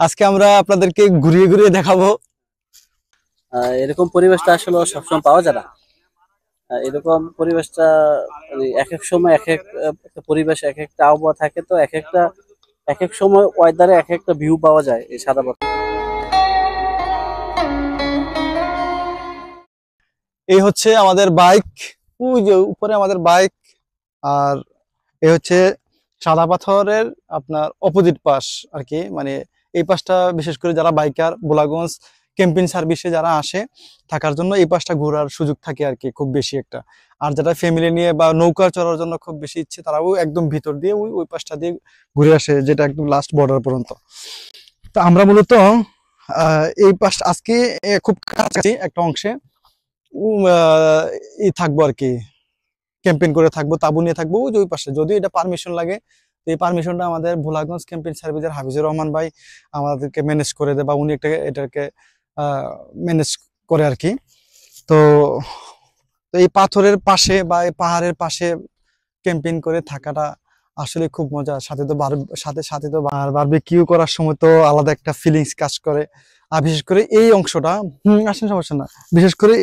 আজকে আমরা আপনাদেরকে ঘুরিয়ে ঘুরিয়ে দেখাবো। এরকম পরিবেশটা আসলে সবসময় পাওয়া যায় না। এরকম পরিবেশটা মানে এক এক সময় এক এক একটা পরিবেশ, এক একটা আবহাওয়া থাকে, তো এক এক সময় ওয়েদারে এক একটা ভিউ পাওয়া যায় এই সারা বছর। এই হচ্ছে আমাদের বাইক, ওই যে উপরে আমাদের বাইক। আর এই হচ্ছে সাদা পাথরের আপনার অপোজিট পাশ আর কি, মানে এই পাশটা বিশেষ করে যারা বাইকার গোলাগঞ্জ ক্যাম্পিং সার্ভিসে যারা আসে থাকার জন্য এই পাশটা ঘোরার সুযোগ থাকে আর কি, খুব বেশি একটা। আর যারা ফ্যামিলি নিয়ে বা নৌকা চড়ার জন্য খুব বেশি ইচ্ছে, তারাও একদম ভিতর দিয়ে ওই পাশটা দিয়ে ঘুরে আসে, যেটা একদম লাস্ট বর্ডার পর্যন্ত। তো আমরা মূলত এই পাশ আজকে খুব কাছাকাছি একটা অংশে থাকবো আর কি, ক্যাম্পেইন করে থাকবো, তাবু নিয়ে থাকবো ওই যে ওই পাশে। যদিও এটা পারমিশন লাগে, এই পারমিশনটা আমাদের ভোলাগঞ্জ ক্যাম্পেইন সার্ভিসের হাফিজুর রহমান ভাই আমাদেরকে ম্যানেজ করে দেয়, বা উনি এটাকে ম্যানেজ করে আর কি। তো তো এই পাথরের পাশে বা এই পাহাড়ের পাশে ক্যাম্পেইন করে থাকাটা আসলে খুব মজা। সাথে তো সাথে তো বারবিকিউ করার সময় তো আলাদা একটা ফিলিংস কাজ করে। আর বিশেষ করে এই অংশটা আসেন, সমস্যা না, বিশেষ করে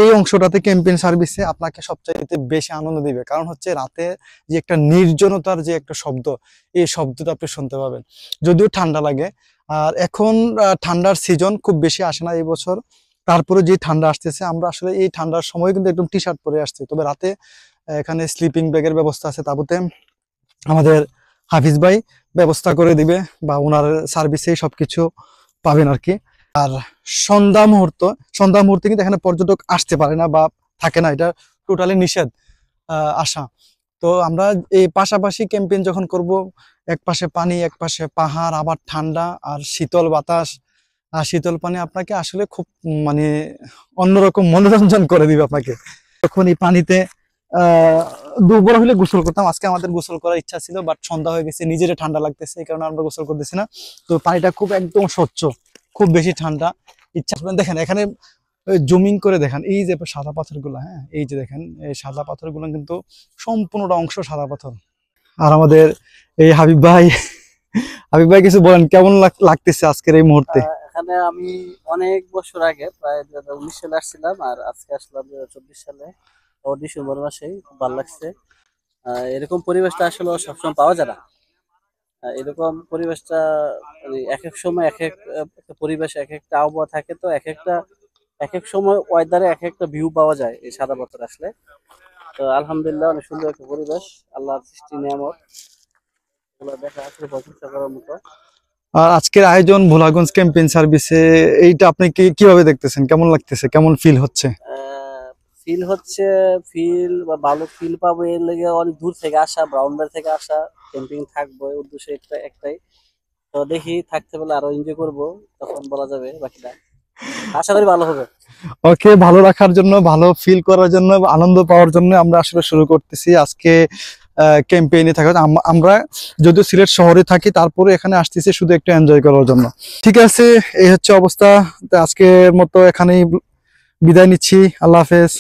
এই অংশটাতে ক্যাম্পেইন সার্ভিসে আপনাকে সবচাইতে বেশি আনন্দ দিবে। কারণ হচ্ছে রাতে যে একটা নির্জনতার যে একটা শব্দ, এই শব্দটা আপনি শুনতে পাবেন। যদিও ঠান্ডা লাগে, আর এখন ঠান্ডার সিজন খুব বেশি আসে না এই বছর, তারপরে যে ঠান্ডা আসতেছে, আমরা আসলে এই ঠান্ডার সময় কিন্তু একদম টি শার্ট পরে আসছি। তবে রাতে এখানে স্লিপিং ব্যাগের ব্যবস্থা আছে তাঁবুতে, আমাদের হাফিজ ভাই ব্যবস্থা করে দিবে, বা ওনার সার্ভিসে সবকিছু পাবেন আর কি। আর সন্ধ্যা মুহূর্তে কিন্তু এখানে পর্যটক আসতে পারে না বা থাকে না, এটা টোটালি নিষেধ আসা। তো আমরা এই পাশাপাশি ক্যাম্পেইন যখন করব, এক পাশে পানি, এক পাশে পাহাড়, আবার ঠান্ডা আর শীতল বাতাস আর শীতল পানি আপনাকে আসলে খুব মানে অন্যরকম মনোরঞ্জন করে দিবে আপনাকে। তখন এই পানিতে দুপুর হলে গোসল করতাম, আজকে আমাদের গোসল করার ইচ্ছা ছিল, বাট সন্ধ্যা হয়ে গেছে, নিজের ঠান্ডা লাগতেছে, এই কারণে আমরা গোসল করতেছি না। তো পানিটা খুব একদম স্বচ্ছ, খুব বেশি ঠান্ডা। ইচ্ছা দেখেন এখানে জুমিং করে দেখেন, এই যে সাদা পাথরগুলো, হ্যাঁ এই যে দেখেন এই সাদা পাথরগুলো কিন্তু সম্পূর্ণটা অংশ সাদা পাথর। আর আমাদের এই হাবিব ভাই কিছু বলেন, কেমন লাগতেছে আজকের এই মুহূর্তে? এখানে আমি অনেক বছর আগে প্রায় 2019 সালে আসছিলাম, আর আজকে আসলাম 2024 সালে ডিসেম্বর মাসেই। খুব ভালো লাগছে। এরকম পরিবেশটা আসলে সবসময় পাওয়া যায় না। এরকম পরিবেশটা মানে এক এক সময় এক এক একটা পরিবেশ, এক একটা আবহাওয়া থাকে, তো এক এক সময় ওয়েদারে এক একটা ভিউ পাওয়া যায় এই সারা বছর আসলে। তো আলহামদুলিল্লাহ, অনেক সুন্দর একটা পরিবেশ, আল্লাহর সৃষ্টি নিয়ামত, এগুলো দেখা আসলে প্রশংসা করার মতো। আর আজকের আয়োজন ভোলাগঞ্জ ক্যাম্পেইন সার্ভিসে, এইটা আপনি কিভাবে দেখতেছেন, কেমন লাগতেছে, কেমন ফিল হচ্ছে? ফিল বা ভালো ফিল পাবো, এর লেগে অনেক দূর থেকে আসা, ব্রাউনবার থেকে আসা, ক্যাম্পিং থাকবো, এই উদ্দেশ্য একটাই। তো দেখি, থাকতে পারলে আরো এনজয় করবো, তখন বলা যাবে বাকিটা। আশা করি ভালো হবে। ওকে, ভালো রাখার জন্য, ভালো ফিল করার জন্য, আনন্দ পাওয়ার জন্য আমরা আসলে শুরু করতেছি আজকে ক্যাম্পেইনে থাকা। আমরা যদিও সিলেট শহরে থাকি, তারপরে এখানে আসতেছি শুধু একটু এনজয় করার জন্য। ঠিক আছে, এই হচ্ছে অবস্থা। আজকের মতো এখানেই বিদায় নিচ্ছি, আল্লাহ হাফেজ।